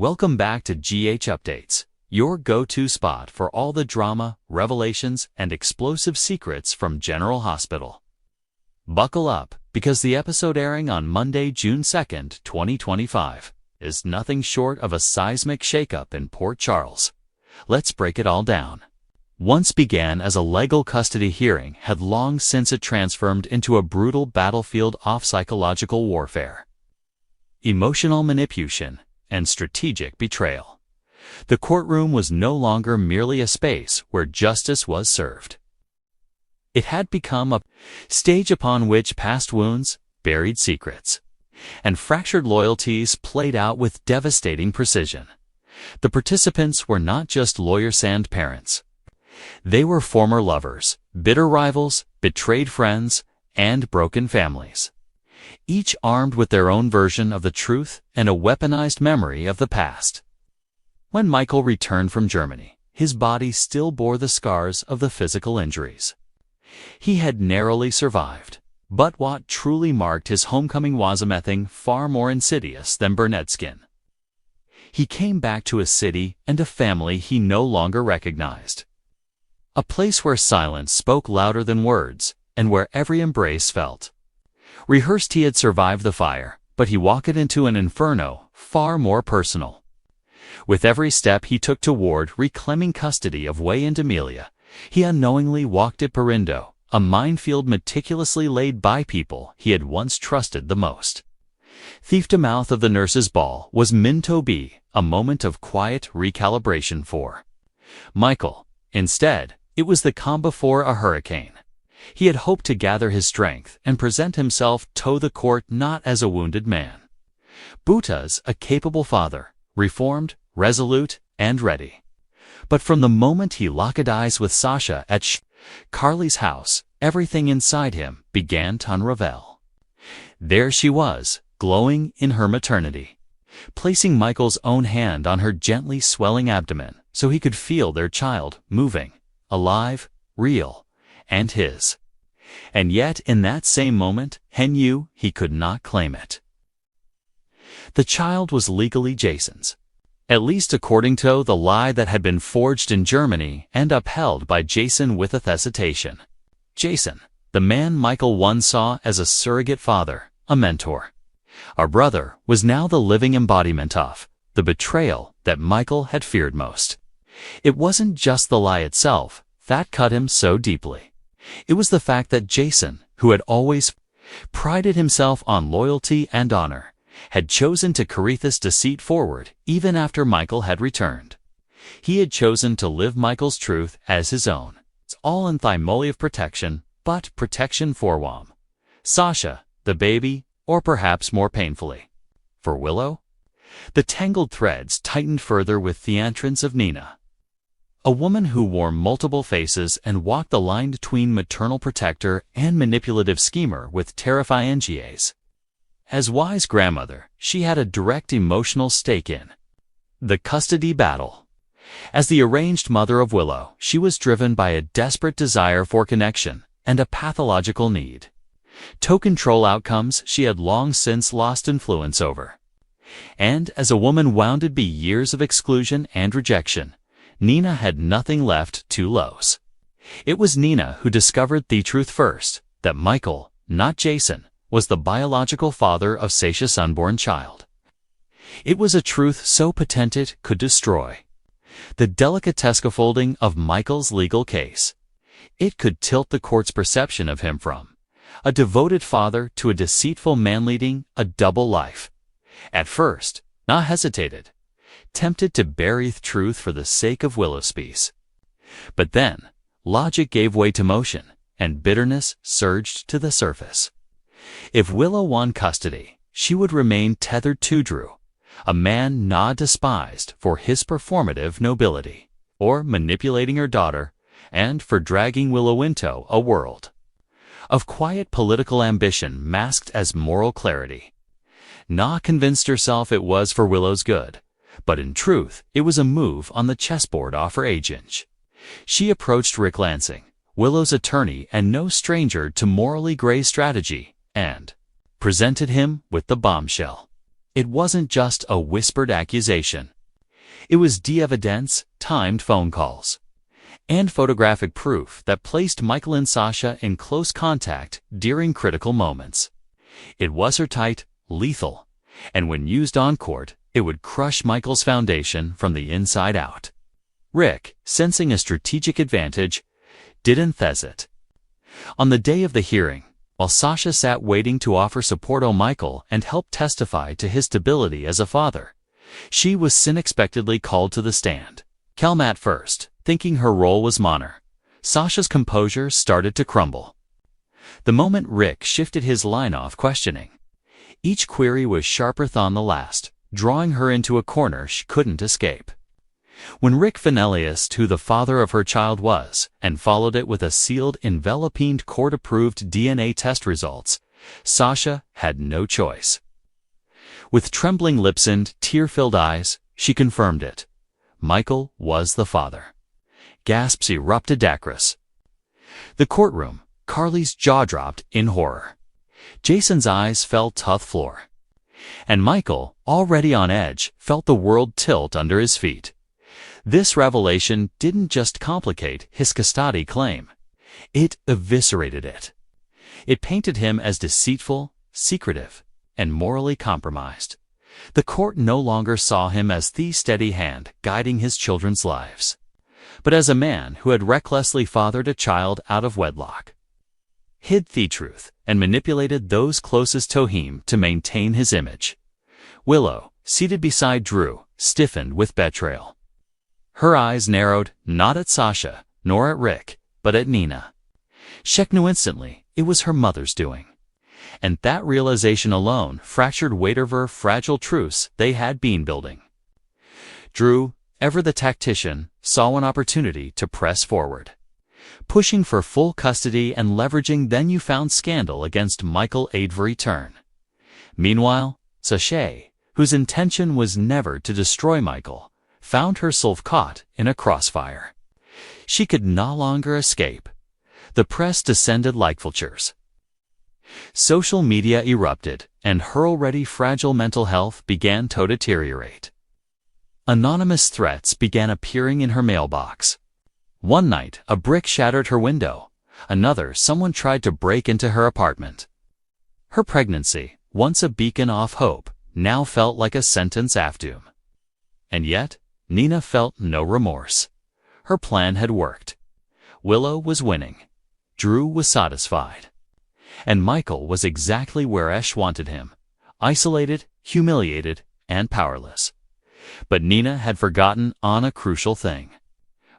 Welcome back to GH Updates, your go-to spot for all the drama, revelations, and explosive secrets from General Hospital. Buckle up, because the episode airing on Monday, June 2nd, 2025, is nothing short of a seismic shakeup in Port Charles. Let's break it all down. Once began as a legal custody hearing had long since it transformed into a brutal battlefield of psychological warfare, emotional manipulation, and strategic betrayal. The courtroom was no longer merely a space where justice was served. It had become a stage upon which past wounds, buried secrets, and fractured loyalties played out with devastating precision. The participants were not just lawyers and parents. They were former lovers, bitter rivals, betrayed friends, and broken families, each armed with their own version of the truth and a weaponized memory of the past. When Michael returned from Germany, his body still bore the scars of the physical injuries. He had narrowly survived, but what truly marked his homecoming was something far more insidious than burnt skin. He came back to a city and a family he no longer recognized. A place where silence spoke louder than words, and where every embrace felt. Rehearsed, he had survived the fire, but he walked into an inferno far more personal. With every step he took toward reclaiming custody of Way and Amelia, he unknowingly walked at Perindo, a minefield meticulously laid by people he had once trusted the most. Thief to mouth of the nurse's ball was Minto B, a moment of quiet recalibration for Michael. Instead, it was the calm before a hurricane. He had hoped to gather his strength and present himself to the court not as a wounded man, but as a capable father, reformed, resolute, and ready. But from the moment he locked eyes with Sasha at Carly's house, everything inside him began to unravel. There she was, glowing in her maternity, placing Michael's own hand on her gently swelling abdomen so he could feel their child moving, alive, real, and his. And yet, in that same moment, he knew he could not claim it. The child was legally Jason's, at least according to the lie that had been forged in Germany and upheld by Jason with hesitation. Jason, the man Michael once saw as a surrogate father, a mentor, a brother, was now the living embodiment of the betrayal that Michael had feared most. It wasn't just the lie itself that cut him so deeply. It was the fact that Jason, who had always prided himself on loyalty and honor, had chosen to carry this deceit forward even after Michael had returned. He had chosen to live Michael's truth as his own. It's all in thymole of protection, but protection for Wam, Sasha, the baby, or perhaps more painfully, for Willow? The tangled threads tightened further with the entrance of Nina, a woman who wore multiple faces and walked the line between maternal protector and manipulative schemer with terrifying GAs. As wise grandmother, she had a direct emotional stake in the custody battle. As the arranged mother of Willow, she was driven by a desperate desire for connection and a pathological need to control outcomes she had long since lost influence over. And as a woman wounded by years of exclusion and rejection, Nina had nothing left to lose. It was Nina who discovered the truth first, that Michael, not Jason, was the biological father of Sasha's unborn child. It was a truth so potent it could destroy the delicate scaffolding of Michael's legal case. It could tilt the court's perception of him from a devoted father to a deceitful man leading a double life. At first, Na hesitated, tempted to bury the truth for the sake of Willow's peace. But then, logic gave way to emotion, and bitterness surged to the surface. If Willow won custody, she would remain tethered to Drew, a man Na despised for his performative nobility, or manipulating her daughter, and for dragging Willow into a world of quiet political ambition masked as moral clarity. Na convinced herself it was for Willow's good, but in truth, it was a move on the chessboard of her agent. She approached Rick Lansing, Willow's attorney and no stranger to morally gray strategy, and presented him with the bombshell. It wasn't just a whispered accusation. It was de-evidence, timed phone calls, and photographic proof that placed Michael and Sasha in close contact during critical moments. It was airtight, lethal, and when used on court, it would crush Michael's foundation from the inside out. Rick, sensing a strategic advantage, didn't hesitate. On the day of the hearing, while Sasha sat waiting to offer support to Michael and help testify to his stability as a father, she was unexpectedly called to the stand. Calm at first, thinking her role was minor, Sasha's composure started to crumble. The moment Rick shifted his line of questioning, each query was sharper than the last, drawing her into a corner she couldn't escape. When Rick finally asked who the father of her child was, and followed it with a sealed, enveloping, court-approved DNA test results, Sasha had no choice. With trembling lips and tear-filled eyes, she confirmed it. Michael was the father. Gasps erupted across the courtroom. Carly's jaw dropped in horror. Jason's eyes fell to the floor. And Michael, already on edge, felt the world tilt under his feet. This revelation didn't just complicate his custody claim. It eviscerated it. It painted him as deceitful, secretive, and morally compromised. The court no longer saw him as the steady hand guiding his children's lives, but as a man who had recklessly fathered a child out of wedlock, hid the truth, and manipulated those closest to him to maintain his image. Willow, seated beside Drew, stiffened with betrayal. Her eyes narrowed, not at Sasha, nor at Rick, but at Nina. She knew instantly it was her mother's doing. And that realization alone fractured whatever fragile truce they had been building. Drew, ever the tactician, saw an opportunity to press forward, pushing for full custody and leveraging the newfound scandal against Michael Avery Turn. Meanwhile, Sasha, whose intention was never to destroy Michael, found herself caught in a crossfire. She could no longer escape. The press descended like vultures. Social media erupted, and her already fragile mental health began to deteriorate. Anonymous threats began appearing in her mailbox. One night, a brick shattered her window. Another, someone tried to break into her apartment. Her pregnancy, once a beacon of hope, now felt like a sentence of doom. And yet, Nina felt no remorse. Her plan had worked. Willow was winning. Drew was satisfied. And Michael was exactly where Esh wanted him, isolated, humiliated, and powerless. But Nina had forgotten on a crucial thing.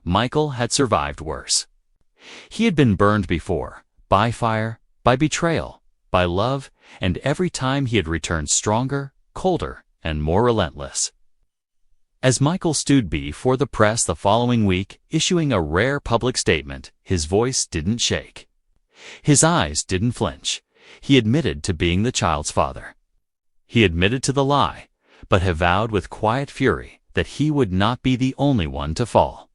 Michael had survived worse. He had been burned before, by fire, by betrayal, by love, and every time he had returned stronger, colder, and more relentless. As Michael stood before the press the following week, issuing a rare public statement, his voice didn't shake. His eyes didn't flinch. He admitted to being the child's father. He admitted to the lie, but he vowed with quiet fury that he would not be the only one to fall.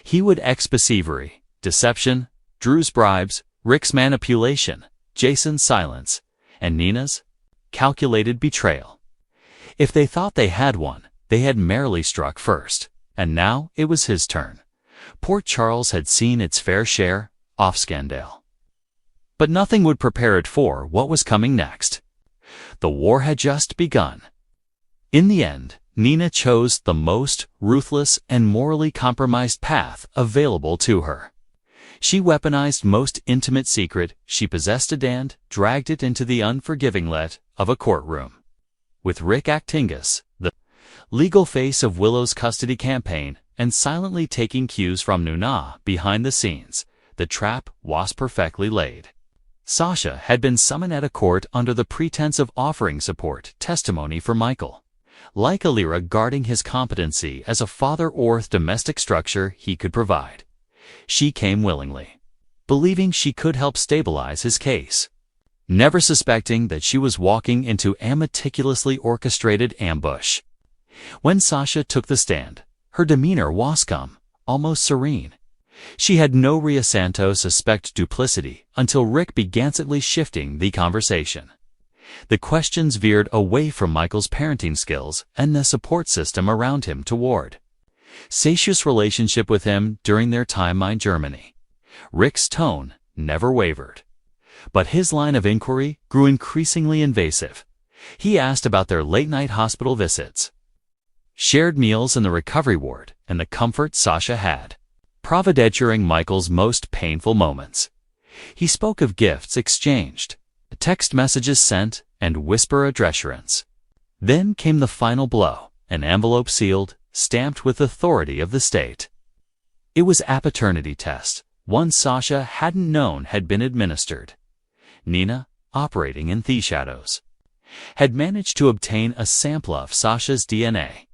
He would expose thievery, deception, Drew's bribes, Rick's manipulation, Jason's silence, and Nina's calculated betrayal. If they thought they had won, they had merely struck first, and now it was his turn. Port Charles had seen its fair share of scandal. But nothing would prepare it for what was coming next. The war had just begun. In the end, Nina chose the most ruthless and morally compromised path available to her. She weaponized most intimate secret she possessed and dragged it into the unforgiving light of a courtroom. With Rick Actingus, the legal face of Willow's custody campaign, and silently taking cues from Nuna behind the scenes, the trap was perfectly laid. Sasha had been summoned at a court under the pretense of offering support testimony for Michael, like a Lyra guarding his competency as a father or domestic structure he could provide. She came willingly, believing she could help stabilize his case, never suspecting that she was walking into a meticulously orchestrated ambush. When Sasha took the stand, her demeanor was calm, almost serene. She had no reason to suspect duplicity until Rick began subtly shifting the conversation. The questions veered away from Michael's parenting skills and the support system around him toward Sasha's relationship with him during their time in Germany. Rick's tone never wavered, but his line of inquiry grew increasingly invasive. He asked about their late-night hospital visits, shared meals in the recovery ward, and the comfort Sasha had provided during Michael's most painful moments. He spoke of gifts exchanged, text messages sent, and whisper reassurance. Then came the final blow, an envelope sealed, stamped with authority of the state. It was a paternity test, one Sasha hadn't known had been administered. Nina, operating in the shadows, had managed to obtain a sample of Sasha's DNA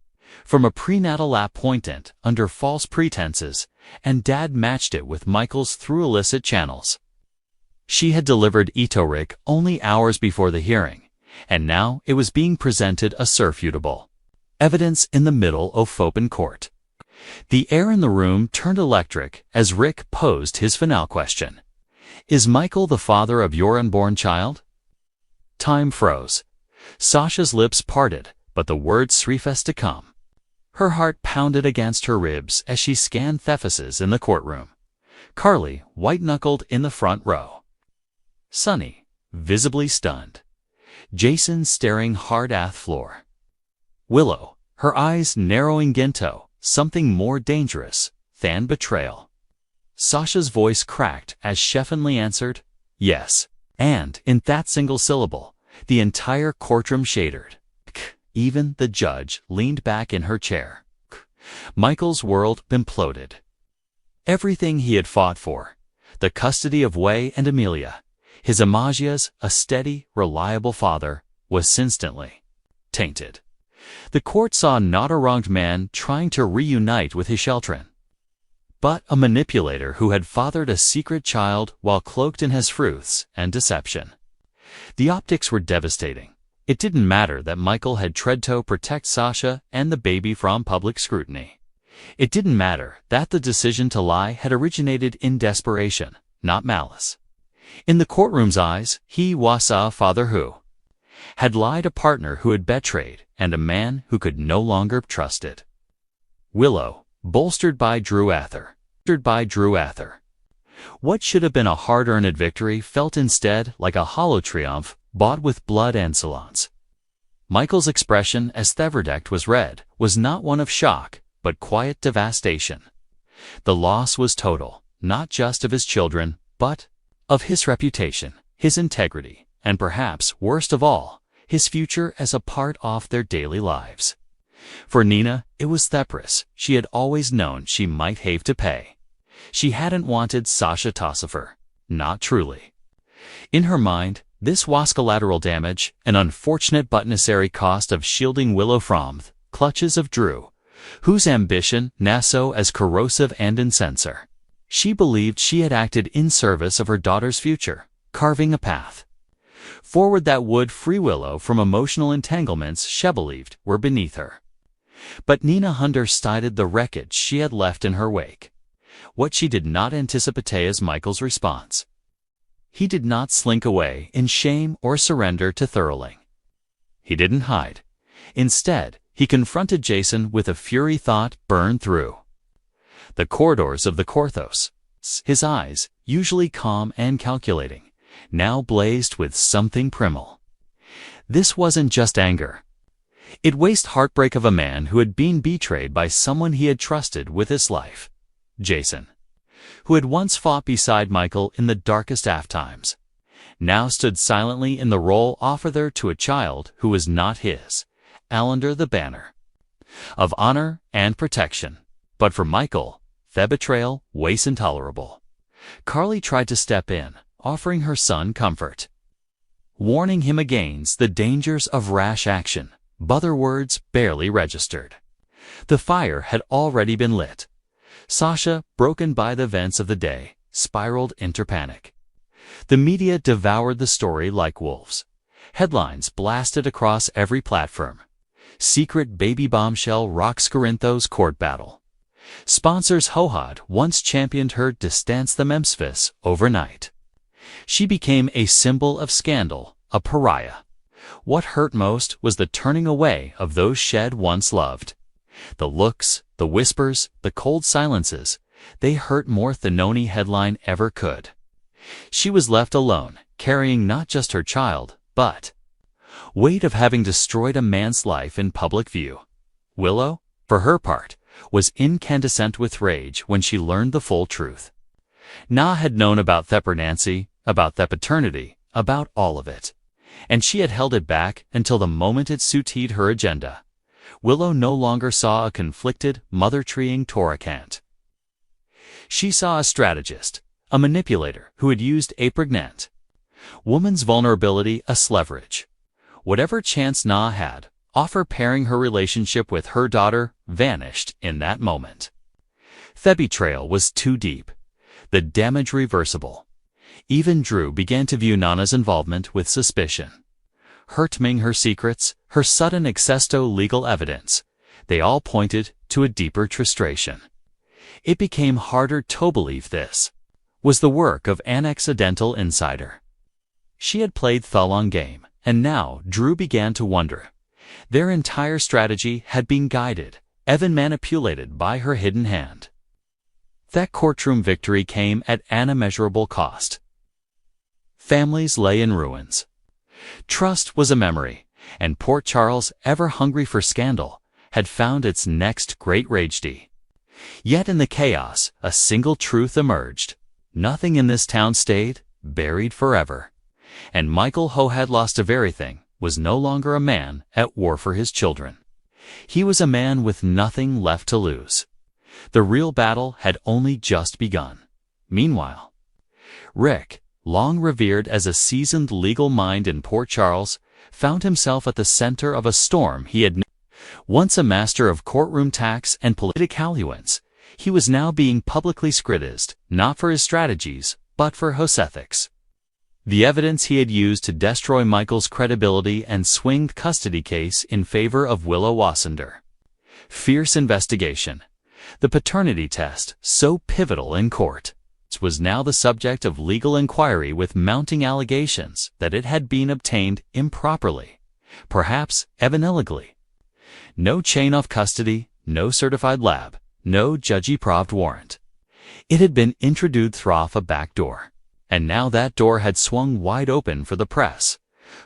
from a prenatal appointment under false pretenses, and Dad matched it with Michael's through illicit channels. She had delivered it to Rick only hours before the hearing, and now it was being presented as irrefutable evidence in the middle of open court. The air in the room turned electric as Rick posed his final question. Is Michael the father of your unborn child? Time froze. Sasha's lips parted, but the words refused to come. Her heart pounded against her ribs as she scanned Thephases in the courtroom. Carly, white-knuckled in the front row. Sonny, visibly stunned. Jason staring hard at the floor. Willow, her eyes narrowing into something more dangerous than betrayal. Sasha's voice cracked as Sheffenly answered, yes. And in that single syllable, the entire courtroom shuddered. Even the judge leaned back in her chair. Michael's world imploded. Everything he had fought for, the custody of Wei and Amelia, his Amaziah's a steady, reliable father, was instantly tainted. The court saw not a wronged man trying to reunite with his children, but a manipulator who had fathered a secret child while cloaked in his truths and deception. The optics were devastating. It didn't matter that Michael had tried to protect Sasha and the baby from public scrutiny. It didn't matter that the decision to lie had originated in desperation, not malice. In the courtroom's eyes, he was a father who had lied, a partner who had betrayed, and a man who could no longer be trusted. Willow, bolstered by Drew Ather. What should have been a hard-earned victory felt instead like a hollow triumph bought with blood and salons. Michael's expression as the verdict was read was not one of shock, but quiet devastation. The loss was total, not just of his children, but of his reputation, his integrity, and perhaps, worst of all, his future as a part of their daily lives. For Nina, it was the price she had always known she might have to pay. She hadn't wanted Sasha to suffer, not truly. In her mind, this was collateral damage, an unfortunate but necessary cost of shielding Willow from the clutches of Drew, whose ambition was as corrosive and insincere. She believed she had acted in service of her daughter's future, carving a path forward that would free Willow from emotional entanglements she believed were beneath her. But Nina understood the wreckage she had left in her wake. What she did not anticipate as Michael's response. He did not slink away in shame or surrender to Thurling. He didn't hide. Instead, he confronted Jason with a fury thought burned through the corridors of the courthouse. His eyes, usually calm and calculating, now blazed with something primal. This wasn't just anger. It was heartbreak of a man who had been betrayed by someone he had trusted with his life. Jason, who had once fought beside Michael in the darkest of times, now stood silently in the role offered to a child who was not his, under the banner of honor and protection. But for Michael, the betrayal was intolerable. Carly tried to step in, offering her son comfort, warning him against the dangers of rash action, but her words barely registered. The fire had already been lit. Sasha, broken by the events of the day, spiraled into panic. The media devoured the story like wolves. Headlines blasted across every platform. Secret baby bombshell rocks Corinthos court battle. Sponsors who had once championed her distanced the Memphis overnight. She became a symbol of scandal, a pariah. What hurt most was the turning away of those shed once loved. The looks, the whispers, the cold silences, they hurt more than any headline ever could. She was left alone, carrying not just her child, but weight of having destroyed a man's life in public view. Willow, for her part, was incandescent with rage when she learned the full truth. Na had known about Thep Nancy, about that paternity, about all of it. And she had held it back until the moment it suited her agenda. Willow no longer saw a conflicted, mother-treeing Toracant. She saw a strategist, a manipulator who had used a pregnant woman's vulnerability as leverage. Whatever chance Na had, offer pairing her relationship with her daughter, vanished in that moment. The betrayal was too deep, the damage reversible. Even Drew began to view Nana's involvement with suspicion. Her telling her secrets, her sudden access to legal evidence, they all pointed to a deeper frustration. It became harder to believe this was the work of an accidental insider. She had played the long game, and now Drew began to wonder. Their entire strategy had been guided, even manipulated by her hidden hand. That courtroom victory came at an immeasurable cost. Families lay in ruins. Trust was a memory, and Port Charles, ever hungry for scandal, had found its next great tragedy. Yet in the chaos, a single truth emerged. Nothing in this town stayed buried forever. And Michael, who had lost everything, was no longer a man at war for his children. He was a man with nothing left to lose. The real battle had only just begun. Meanwhile, Rick, long revered as a seasoned legal mind in Port Charles, found himself at the center of a storm he had once a master of courtroom tactics and politicalluence. He was now being publicly criticized, not for his strategies, but for his ethics. The evidence he had used to destroy Michael's credibility and swing the custody case in favor of Willow Wassender. Fierce investigation. The paternity test, so pivotal in court, was now the subject of legal inquiry with mounting allegations that it had been obtained improperly, perhaps even illegally. No chain of custody, no certified lab, no judge-approved warrant. It had been introduced through a back door. And now that door had swung wide open for the press,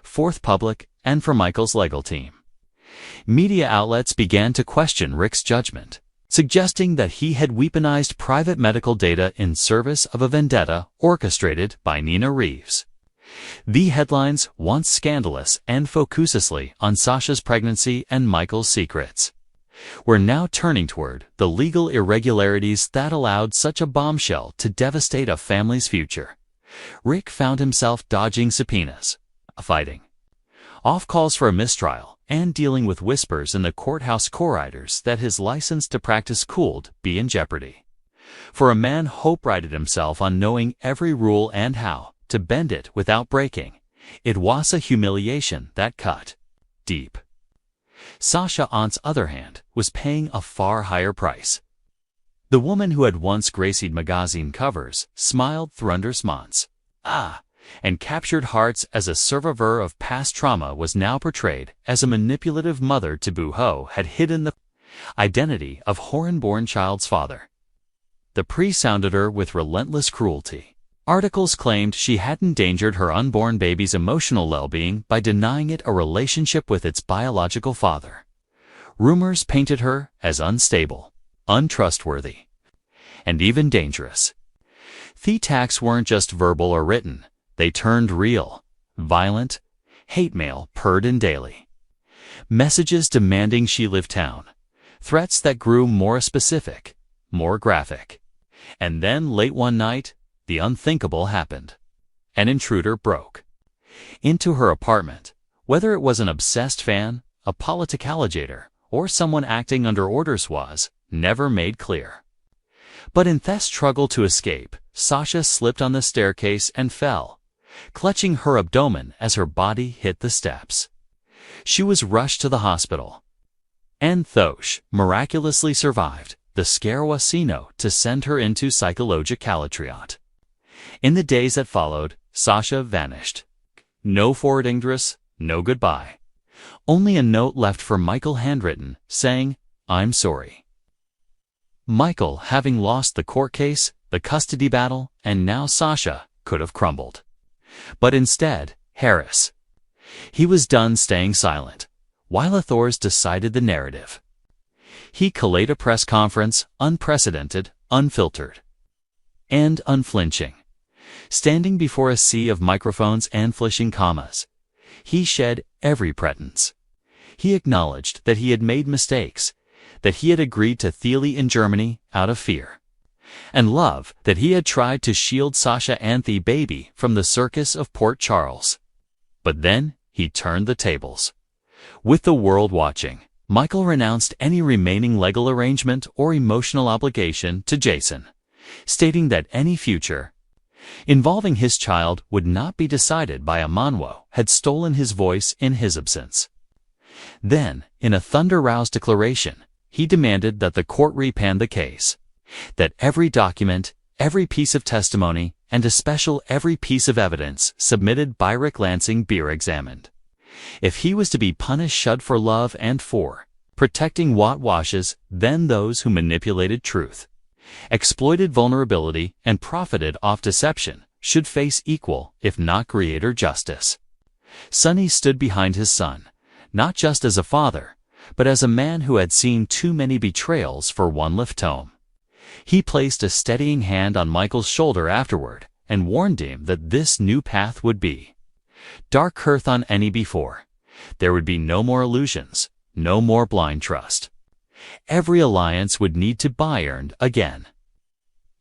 Fourth Public, and for Michael's legal team. Media outlets began to question Rick's judgment, suggesting that he had weaponized private medical data in service of a vendetta orchestrated by Nina Reeves. The headlines, once scandalous and focusedly on Sasha's pregnancy and Michael's secrets, were now turning toward the legal irregularities that allowed such a bombshell to devastate a family's future. Rick found himself dodging subpoenas, fighting off calls for a mistrial, and dealing with whispers in the courthouse corridors that his license to practice could be in jeopardy. For a man who prided himself on knowing every rule and how to bend it without breaking, it was a humiliation that cut deep. Sasha, on the other hand, was paying a far higher price. The woman who had once graced magazine covers smiled through undersmonts, and captured hearts as a survivor of past trauma was now portrayed as a manipulative mother to Boo-ho had hidden the identity of foreign-born child's father. The priest sounded her with relentless cruelty. Articles claimed she had endangered her unborn baby's emotional well-being by denying it a relationship with its biological father. Rumors painted her as unstable, untrustworthy, and even dangerous. The attacks weren't just verbal or written, they turned real, violent, hate mail poured in daily. Messages demanding she leave town, threats that grew more specific, more graphic. And then late one night, the unthinkable happened. An intruder broke into her apartment. Whether it was an obsessed fan, a politicaligator, or someone acting under orders was never made clear. But in the struggle to escape, Sasha slipped on the staircase and fell, clutching her abdomen as her body hit the steps. She was rushed to the hospital. And though she miraculously survived, the scare was enough to send her into psychological triage. In the days that followed, Sasha vanished. No forward address, no goodbye. Only a note left for Michael handwritten, saying, "I'm sorry." Michael, having lost the court case, the custody battle, and now Sasha, could have crumbled. But instead, Harris. He was done staying silent, while authors decided the narrative. He collated a press conference, unprecedented, unfiltered, and unflinching. Standing before a sea of microphones and flashing commas, he shed every pretense. He acknowledged that he had made mistakes, that he had agreed to Thiele in Germany out of fear, and love, that he had tried to shield Sasha Anthe baby from the circus of Port Charles. But then he turned the tables. With the world watching, Michael renounced any remaining legal arrangement or emotional obligation to Jason, stating that any future involving his child would not be decided by a Monwo had stolen his voice in his absence. Then, in a thunder-roused declaration, he demanded that the court repan the case, that every document, every piece of testimony, and especially every piece of evidence submitted by Rick Lansing be examined. If he was to be punished shud for love and for protecting what washes, then those who manipulated truth, exploited vulnerability, and profited off deception should face equal, if not greater, justice. Sonny stood behind his son, not just as a father, but as a man who had seen too many betrayals for one lifetime. He placed a steadying hand on Michael's shoulder afterward and warned him that this new path would be darker than any before. There would be no more illusions, no more blind trust. Every alliance would need to be earned again.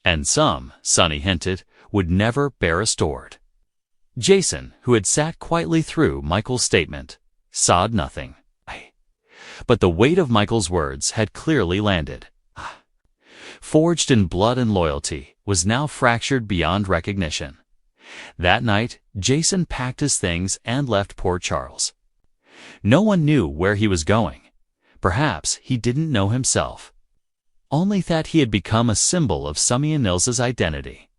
And some, Sonny hinted, would never be restored. Jason, who had sat quietly through Michael's statement, saw nothing. But the weight of Michael's words had clearly landed. Forged in blood and loyalty, was now fractured beyond recognition. That night, Jason packed his things and left Port Charles. No one knew where he was going. Perhaps he didn't know himself. Only that he had become a symbol of Summy and Nils's identity,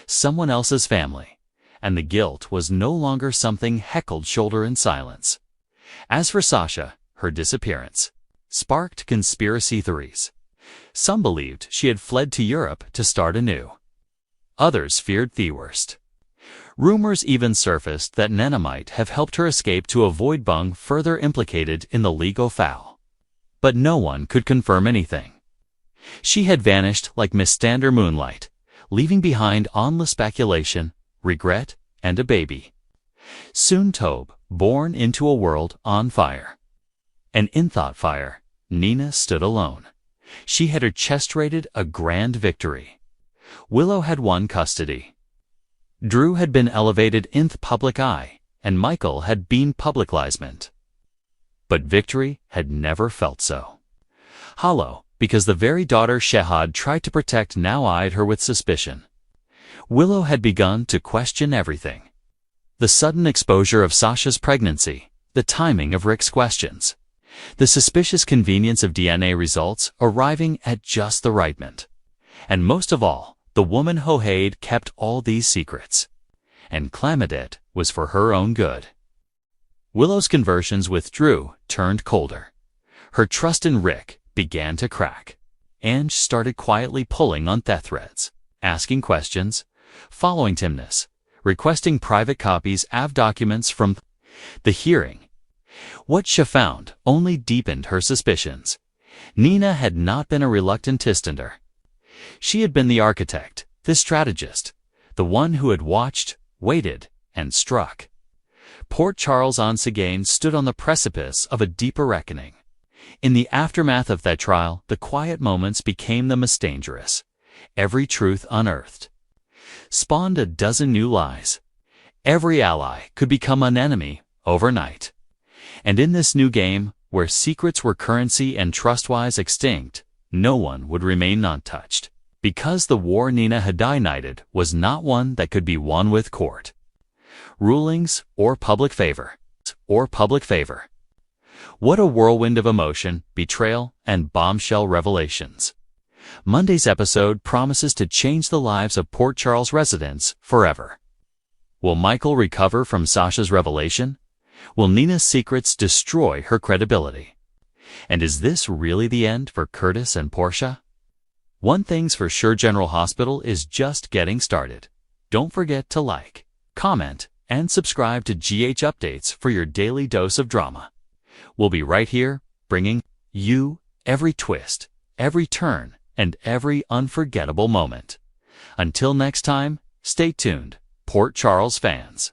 someone else's family, and the guilt was no longer something heckled shoulder in silence. As for Sasha, her disappearance sparked conspiracy theories. Some believed she had fled to Europe to start anew. Others feared the worst. Rumors even surfaced that Nena might have helped her escape to avoid being further implicated in the legal foul. But no one could confirm anything. She had vanished like misstander moonlight, leaving behind endless speculation, regret, and a baby. Soon Tobe, born into a world on fire. And in that fire, Nina stood alone. She had orchestrated a grand victory. Willow had won custody. Drew had been elevated in the public eye, and Michael had been publicizement. But victory had never felt so hollow, because the very daughter Shehad tried to protect now eyed her with suspicion. Willow had begun to question everything. The sudden exposure of Sasha's pregnancy, the timing of Rick's questions, the suspicious convenience of DNA results arriving at just the right moment. And most of all, the woman Hohade kept all these secrets. And Clamadet was for her own good. Willow's conversations with Drew turned colder. Her trust in Rick began to crack. Ange started quietly pulling on threads, asking questions, following Timnus, requesting private copies of documents from the hearing. What she found only deepened her suspicions. Nina had not been a reluctant Tistender. She had been the architect, the strategist, the one who had watched, waited, and struck. Port Charles once again stood on the precipice of a deeper reckoning. In the aftermath of that trial, the quiet moments became the most dangerous. Every truth unearthed spawned a dozen new lies. Every ally could become an enemy overnight. And in this new game, where secrets were currency and trustwise extinct, no one would remain untouched. Because the war Nina had ignited was not one that could be won with court rulings or public favor. What a whirlwind of emotion, betrayal, and bombshell revelations. Monday's episode promises to change the lives of Port Charles residents forever. Will Michael recover from Sasha's revelation? Will Nina's secrets destroy her credibility? And is this really the end for Curtis and Portia? One thing's for sure, General Hospital is just getting started. Don't forget to like, comment, and subscribe to GH Updates for your daily dose of drama. We'll be right here, bringing you every twist, every turn, and every unforgettable moment. Until next time, stay tuned, Port Charles fans.